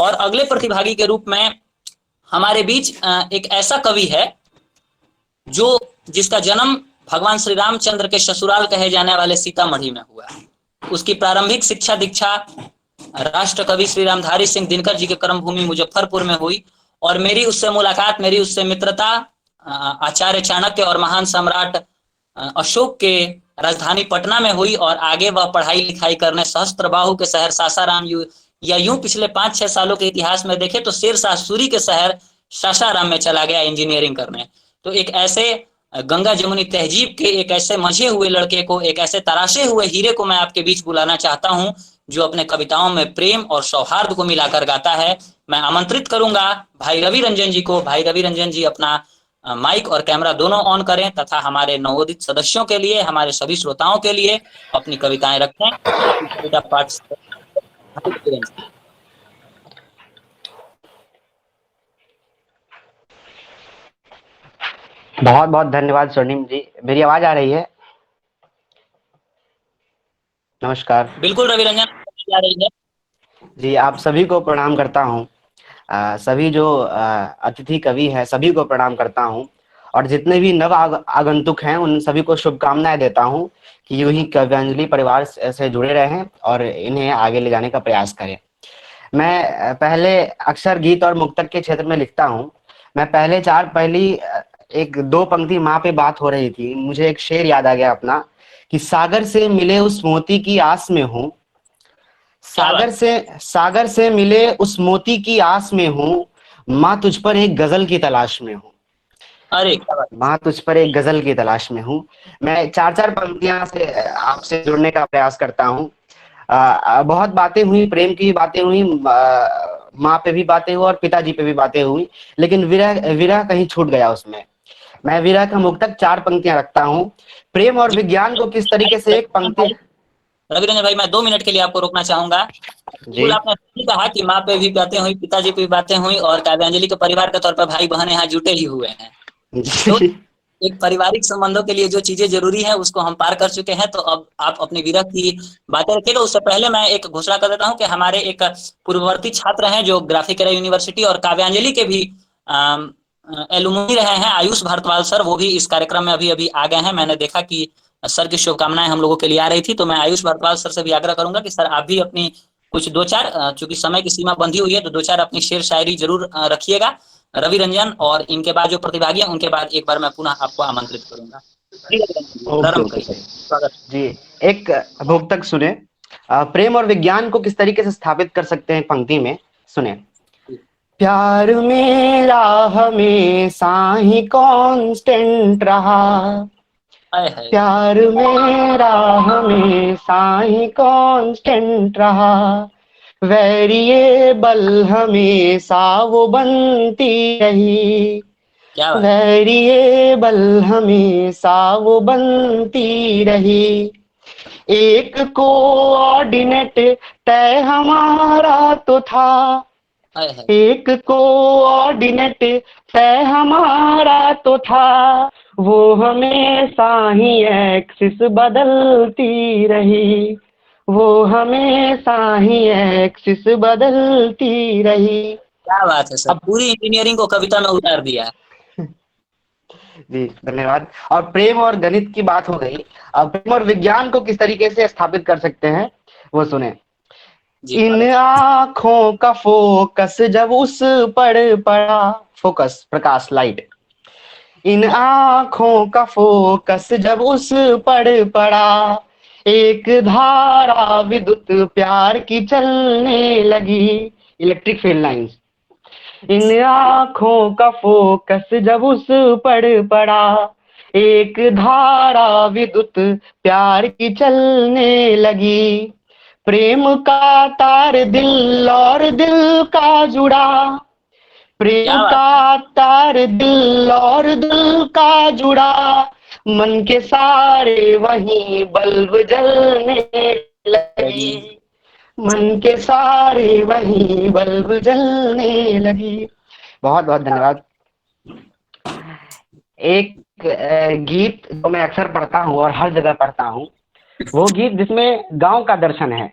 और अगले प्रतिभागी के रूप में हमारे बीच एक ऐसा कवि है जो जिसका जन्म भगवान श्री रामचंद्र के ससुराल कहे जाने वाले सीतामढ़ी में हुआ। उसकी प्रारंभिक शिक्षा दीक्षा राष्ट्र कवि श्री रामधारी सिंह दिनकर जी के कर्मभूमि मुजफ्फरपुर में हुई और मेरी उससे मुलाकात, मेरी उससे मित्रता आचार्य चाणक्य और महान सम्राट अशोक के राजधानी पटना में हुई और आगे वह पढ़ाई लिखाई करने सहस्त्रबाहु के शहर सासाराम या यूं पिछले 5-6 सालों के इतिहास में देखे तो शेरशाह सूरी के शहर सासाराम में चला गया इंजीनियरिंग करने। तो एक ऐसे गंगा जमुनी तहजीब के एक ऐसे मंझे हुए लड़के को, एक ऐसे तराशे हुए हीरे को मैं आपके बीच बुलाना चाहता हूं जो अपने कविताओं में प्रेम और सौहार्द को मिलाकर गाता है। मैं आमंत्रित करूंगा भाई रवि रंजन जी को। भाई रवि रंजन जी अपना माइक और कैमरा दोनों ऑन करें तथा हमारे नवोदित सदस्यों के लिए, हमारे सभी श्रोताओं के लिए अपनी कविताएं रखें। कविता पाठ बहुत बहुत धन्यवाद स्वर्णिम जी। मेरी आवाज आ रही है? नमस्कार। बिल्कुल रवि रंजन आ रही है जी, आप सभी को प्रणाम करता हूँ। सभी जो अतिथि कवि है सभी को प्रणाम करता हूँ और जितने भी नव आगंतुक हैं उन सभी को शुभकामनाएं देता हूँ कि यूं ही काव्यांजलि परिवार से जुड़े रहें और इन्हें आगे ले जाने का प्रयास करें। मैं पहले अक्सर गीत और मुक्तक के क्षेत्र में लिखता हूँ। मैं पहली एक दो पंक्ति माँ पे बात हो रही थी, मुझे एक शेर याद आ गया अपना कि सागर से मिले उस मोती की आस में हूँ, सागर से मिले उस मोती की आस में हूँ, माँ तुझ पर एक गजल की तलाश में हूँ। अरे माँ तुझ पर एक गजल की तलाश में हूँ। मैं 4-4 पंक्तियां से आपसे जुड़ने का प्रयास करता हूँ। बहुत बातें हुई, प्रेम की बातें हुई, माँ पे भी बातें हुई और पिताजी पे भी बातें हुई, लेकिन विरह कहीं छूट गया उसमें। मैं विरह का मुक्तक 4 पंक्तियां रखता हूँ। प्रेम और विज्ञान को किस तरीके से एक पंक्ति। रवि रंजन भाई, मैं 2 मिनट के लिए आपको रोकना चाहूंगा। बिल्कुल जी आपने सही कहा कि माँ पे भी बातें हुई, पिताजी पे भी बातें हुई और काव्यांजलि के परिवार के तौर पर भाई बहन यहाँ जुटे ही हुए हैं। तो जी एक पारिवारिक संबंधों के लिए जो चीजें जरूरी है उसको हम पार कर चुके हैं। तो अब आप अपनी विरह की बातें रखिएगा। उससे पहले मैं एक घोषणा कर देता हूँ कि हमारे एक पूर्ववर्ती छात्र हैं जो ग्राफिक यूनिवर्सिटी और काव्यांजलि के भी एलुमनी रहे हैं, आयुष भारद्वाज सर, वो भी इस कार्यक्रम में अभी अभी आ गए हैं। मैंने देखा कि सर की शुभकामनाएं हम लोगों के लिए आ रही थी, तो मैं आयुष भारद्वाज सर से भी आग्रह करूंगा कि सर आप भी अपनी कुछ 2-4, चूंकि समय की सीमा बंधी हुई है, तो 2-4 अपनी शेर शायरी जरूर रखिएगा। रवि रंजन और इनके बाद जो प्रतिभागी हैं उनके बाद एक बार मैं पुनः आपको आमंत्रित करूंगा। ओके प्रारंभ ओके करिए। सर स्वागत। जी। एक मुक्तक सुने। प्रेम और विज्ञान को किस तरीके से स्थापित कर सकते हैं पंक्ति में, सुने। प्यार मेरा हमेशा ही कांस्टेंट रहा, है प्यार मेरा हमेशा ही कांस्टेंट रहा, वेरिएबल हमेशा वो बनती रही, क्या बात। वेरिएबल हमेशा वो बनती रही, एक कोऑर्डिनेट तय हमारा तो था, है एक कोऑर्डिनेट तय हमारा तो था, वो हमेशा ही एक्सिस बदलती रही, वो हमेशा ही एक्सिस बदलती रही। क्या बात है सर, अब पूरी इंजीनियरिंग को कविता में उतार दिया। जी धन्यवाद। और प्रेम और गणित की बात हो गई, अब प्रेम और विज्ञान को किस तरीके से स्थापित कर सकते हैं वो सुने। जी इन स्वागत। आंखों का फोकस जब उस पर पड़ा, फोकस प्रकाश लाइट, इन आंखों का फोकस जब उस पर पड़ा, एक धारा विद्युत प्यार की चलने लगी, इलेक्ट्रिक फील्ड लाइंस, इन आंखों का फोकस जब उस पर पड़ा, एक धारा विद्युत प्यार की चलने लगी, प्रेम का तार दिल और दिल का जुड़ा, प्रेम क्या बात है। का तार दिल और दिल का जुड़ा, मन के सारे वहीं बल्ब जलने लगी, मन के सारे वहीं बल्ब जलने लगी। बहुत बहुत धन्यवाद। एक गीत जो मैं अक्सर पढ़ता हूँ और हर जगह पढ़ता हूँ, वो गीत जिसमें गांव का दर्शन है,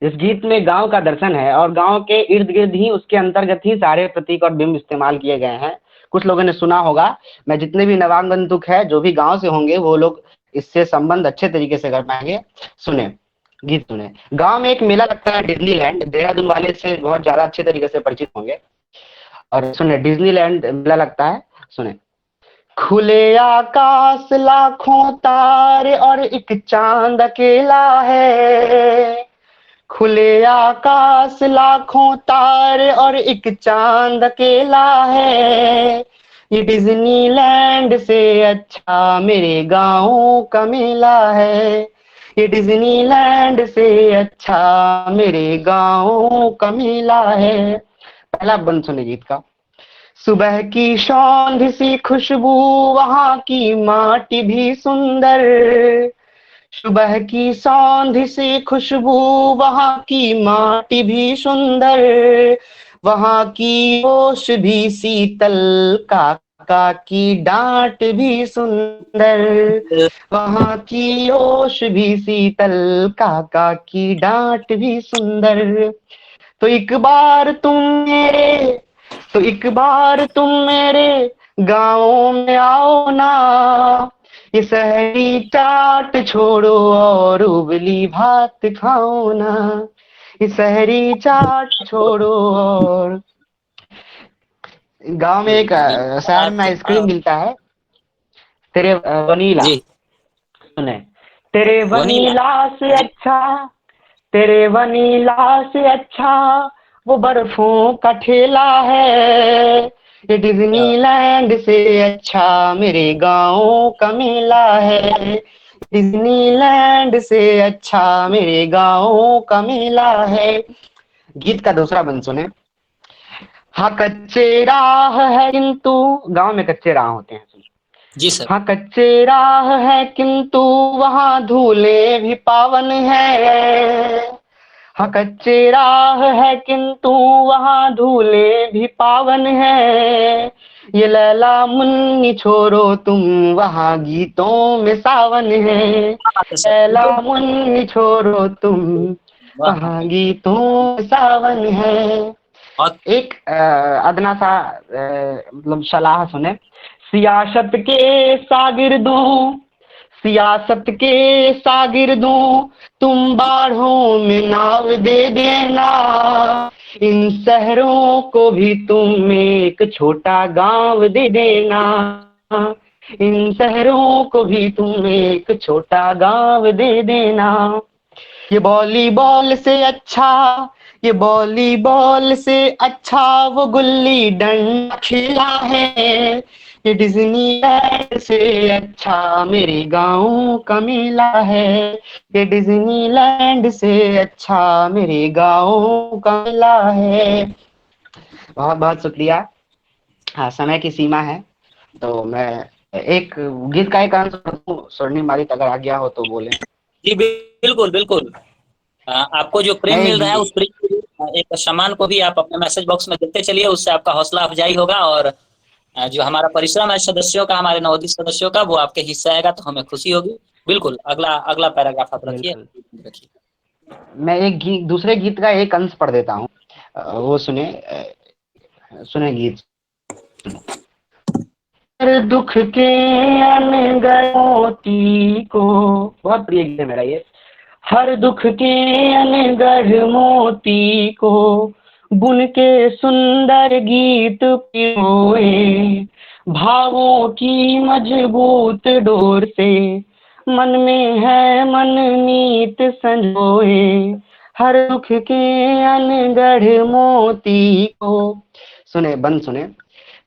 इस गीत में गांव का दर्शन है और गांव के इर्द गिर्द ही उसके अंतर्गत ही सारे प्रतीक और बिंब इस्तेमाल किए गए हैं। कुछ लोगों ने सुना होगा। मैं जितने भी नवागंतुक है जो भी गांव से होंगे वो लोग इससे संबंध अच्छे तरीके से कर पाएंगे। सुने, गीत सुने। गांव में एक मेला लगता है डिज्नीलैंड, देहरादून वाले से बहुत ज्यादा अच्छे तरीके से परिचित होंगे। और सुने, डिज्नीलैंड मेला लगता है। सुने, खुले आकाश लाखों तारे और एक चांद अकेला है। खुले आकाश लाखों तारे और एक चांद अकेला है। ये डिज्नीलैंड से अच्छा मेरे गाँव का मेला है। ये डिज्नीलैंड से अच्छा मेरे गाँव का मेला है। पहला बंद सुने गीत का। सुबह की शौंध सी खुशबू, वहां की माटी भी सुंदर। सुबह की सौंधी सी खुशबू, वहां की माटी भी सुंदर। वहां की ओश भी शीतल, काका की डांट भी सुंदर। वहां की ओश भी शीतल, काका की डांट भी सुंदर। तो एक बार तुम मेरे तो एक बार तुम मेरे गाँव में आओ ना। ये शहरी चाट छोड़ो और उबली भात खाओ ना। ये शहरी चाट छोड़ो और गांव में एक शहर में आइसक्रीम मिलता है, तेरे वनीला। जी। सुने, तेरे वनीला। वनीला से जी। अच्छा, तेरे वनीला से अच्छा वो बर्फों का ठेला है। ये डिज्नीलैंड से अच्छा मेरे गाँव का मेला है। डिज्नीलैंड से अच्छा मेरे गाँव का मेला है। गीत का दूसरा बंद सुने। हाँ कच्चे राह है किंतु, गांव में कच्चे राह होते हैं। जी सर। हाँ कच्चे राह है किंतु वहाँ धूले भी पावन है। हाँ कच्चे राह है किंतु वहाँ धूले भी पावन है। ये लैला मुन्नी छोरो तुम, वहाँ गीतों में सावन है। तो सर लैला बिल्कुल। मुन्नी छोरो तुम, वाह। वहाँ गीतों में सावन है। बहुत। एक अदना सा मतलब सलाह सुने। सियासत के शागिर्दों, सियासत के शागिर्दों, तुम बाढ़ों में नाव दे देना। इन शहरों को भी तुम एक छोटा गांव दे देना। इन शहरों को भी तुम एक छोटा गांव दे देना। ये वॉलीबॉल से अच्छा, ये वॉलीबॉल से अच्छा वो गुल्ली डंडा खेला है। ये डिज्नीलैंड से अच्छा मेरे गाँव का मेला है। ये डिज्नीलैंड से अच्छा मेरे गाँव का मेला है। बहुत बहुत शुक्रिया। हाँ, समय की सीमा है तो मैं एक गीत का एक आंसर दूं, स्वर्णिम मालिक अगर आ गया हो तो बोले। जी बिल्कुल बिल्कुल। आपको जो मैं प्रेम मिल रहा है एक उस प्रेम को एक सम्मान को भी आप अपने मैसेज बॉक्स में देते चलिए, उससे आपका हौसला अफजाई होगा। और जो हमारा परिश्रम है सदस्यों का, हमारे नवोदित सदस्यों का, वो आपके हिस्से आएगा तो हमें खुशी होगी। बिल्कुल, अगला अगला पैराग्राफ आप रखिए। बिल्कुल, मैं एक गीत, दूसरे गीत का एक अंश पढ़ देता हूँ। वो सुने, सुने गीत। हर दुख के अनगर मोती को, बहुत प्रिय गीत है मेरा ये। हर दुख के अनगर मोती को बुन के सुंदर गीत पिरोए। भावों की मजबूत डोर से मन में है मन मीत संजोए। हर दुख के अनगढ़ मोती को, सुने बंद सुने।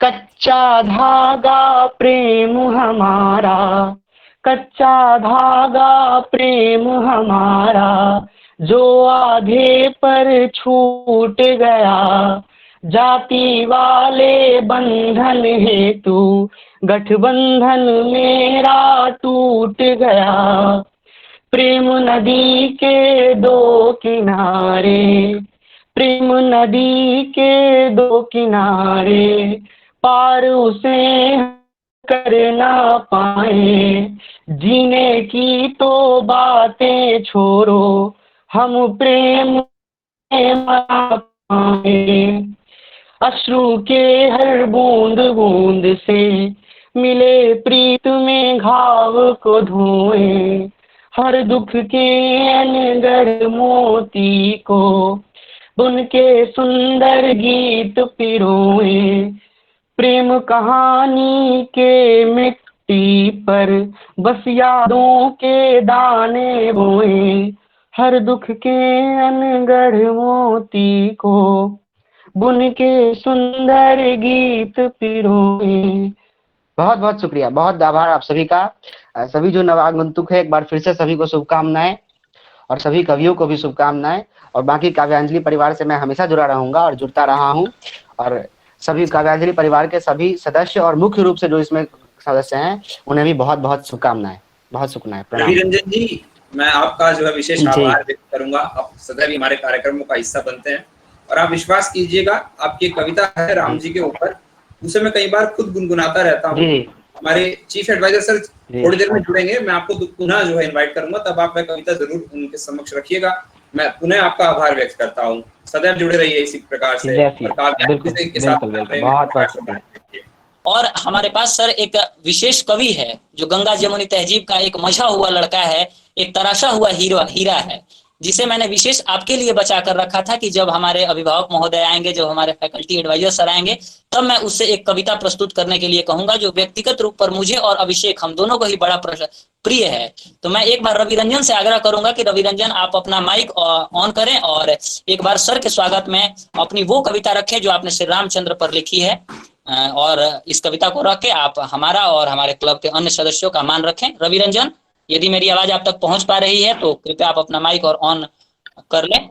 कच्चा धागा प्रेम हमारा, कच्चा धागा प्रेम हमारा, जो आधे पर छूट गया। जाति वाले बंधन हेतु गठबंधन मेरा टूट गया। प्रेम नदी के दो किनारे, प्रेम नदी के दो किनारे, पार उसे कर ना पाए। जीने की तो बातें छोड़ो, हम प्रेम में मरा पाए, अश्रु के हर बूंद बूंद से मिले प्रीत में घाव को धोए, हर दुख के अनगढ़ मोती को बुन के सुंदर गीत पिरोए, प्रेम कहानी के मिट्टी पर बस यादों के दाने बोए, हर दुख के अनगढ़ मोती को बुन के सुंदर गीत पिरोए। बहुत बहुत शुक्रिया, बहुत आभार आप सभी का। सभी जो नवागंतुक है, एक बार फिर से सभी को शुभकामनाएं, और सभी कवियों को भी शुभकामनाएं। और बाकी काव्यांजलि परिवार से मैं हमेशा जुड़ा रहूंगा और जुड़ता रहा हूं, और सभी काव्यांजलि परिवार के सभी सदस्य और मुख्य रूप से जो इसमें सदस्य हैं उन्हें भी बहुत बहुत शुभकामनाएं, बहुत शुक्रिया, प्रणाम। रवि रंजन जी, मैं आपका जो है विशेष आभार व्यक्त करूंगा। आप सदैव हमारे कार्यक्रमों का हिस्सा बनते हैं, और आप विश्वास कीजिएगा, आपकी कविता है राम जी के ऊपर, उसे मैं कई बार खुद गुनगुनाता रहता हूँ। हमारे चीफ एडवाइजर सर थोड़ी देर में जुड़ेंगे, मैं आपको पुनः जो है इनवाइट करूंगा, तब आप वह कविता जरूर उनके समक्ष रखिएगा। मैं पुनः आपका आभार व्यक्त करता हूँ। सदैव जुड़े रहिए इसी प्रकार से। और हमारे पास सर एक विशेष कवि है जो गंगा जमुनी तहजीब का एक मझा हुआ लड़का है, एक तराशा हुआ हीरा है, जिसे मैंने विशेष आपके लिए बचा कर रखा था कि जब हमारे अभिभावक महोदय आएंगे, जब हमारे फैकल्टी एडवाइजर सर आएंगे, तब मैं उससे एक कविता प्रस्तुत करने के लिए कहूंगा, जो व्यक्तिगत रूप पर मुझे और अभिषेक हम दोनों को ही बड़ा प्रिय है। तो मैं एक बार रवि रंजन से आग्रह करूंगा कि रवि रंजन आप अपना माइक ऑन करें और एक बार सर के स्वागत में अपनी वो कविता रखें जो आपने श्री रामचंद्र पर लिखी है, और इस कविता को रख के आप हमारा और हमारे क्लब के अन्य सदस्यों का मान रखें। रवि रंजन, यदि मेरी आवाज आप तक पहुंच पा रही है तो कृपया आप अपना माइक और ऑन कर लें।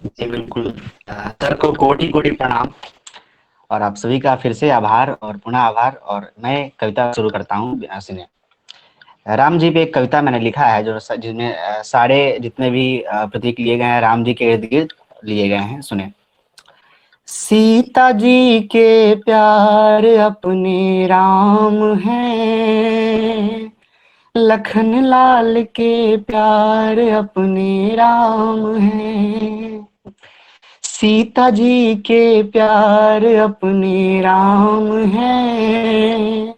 जी बिल्कुल, सर को कोटि कोटि प्रणाम, और आप सभी का फिर से आभार और पुनः आभार। और मैं कविता शुरू करता हूँ। सुनिए, राम जी पे एक कविता मैंने लिखा है जो जिसमें सारे जितने भी प्रतीक लिए गए हैं राम जी के इर्द गिर्द लिए गए हैं। सुने, सीता जी के प्यार अपने राम हैं, लखन लाल के प्यार अपने राम हैं, सीता जी के प्यार अपने राम हैं,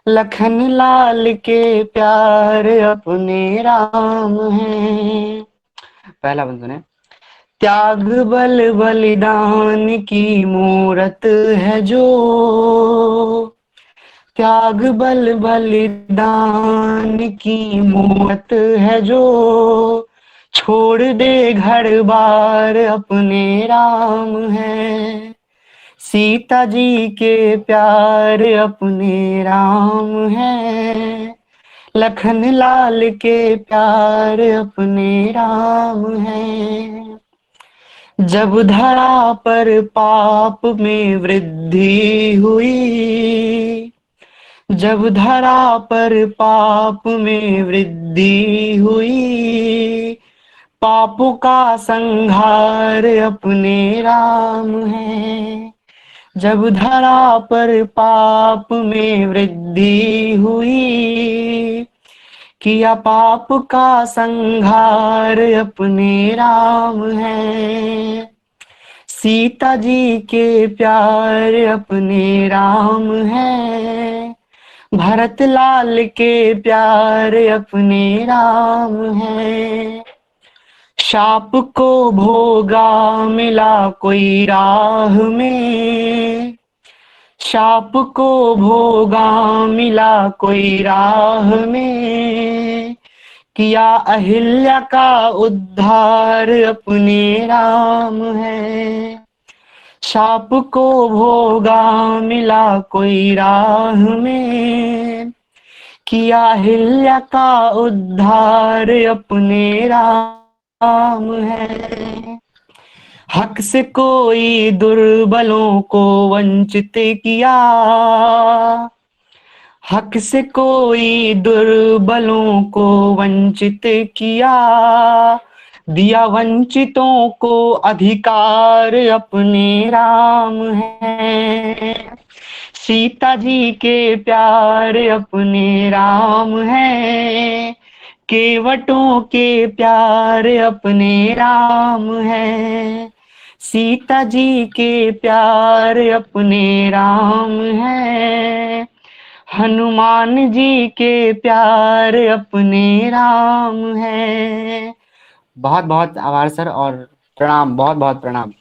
लखन लाल के प्यार अपने राम हैं। पहला बंद सुने, त्याग बल बलिदान की मूरत है जो, त्याग बल बलिदान की मूरत है जो, छोड़ दे घर बार अपने राम है, सीता जी के प्यार अपने राम है, लखन लाल के प्यार अपने राम है। जब धरा पर पाप में वृद्धि हुई, जब धरा पर पाप में वृद्धि हुई, पापों का संहार अपने राम है, जब धरा पर पाप में वृद्धि हुई, किया पाप का संहार अपने राम है, सीता जी के प्यार अपने राम है, भरत लाल के प्यार अपने राम है, शाप को भोगा मिला कोई राह में, शाप को भोगा मिला कोई राह में, किया अहिल्या का उद्धार अपने राम है, शाप को भोगा मिला कोई राह में, किया अहिल्या का उद्धार अपने राम है, हक से कोई दुर्बलों को वंचित किया, हक से कोई दुर्बलों को वंचित किया, दिया वंचितों को अधिकार अपने राम है, सीता जी के प्यार अपने राम है, केवटों के प्यार अपने राम है, सीता जी के प्यार अपने राम है, हनुमान जी के प्यार अपने राम है। बहुत बहुत आभार सर और प्रणाम, बहुत बहुत प्रणाम।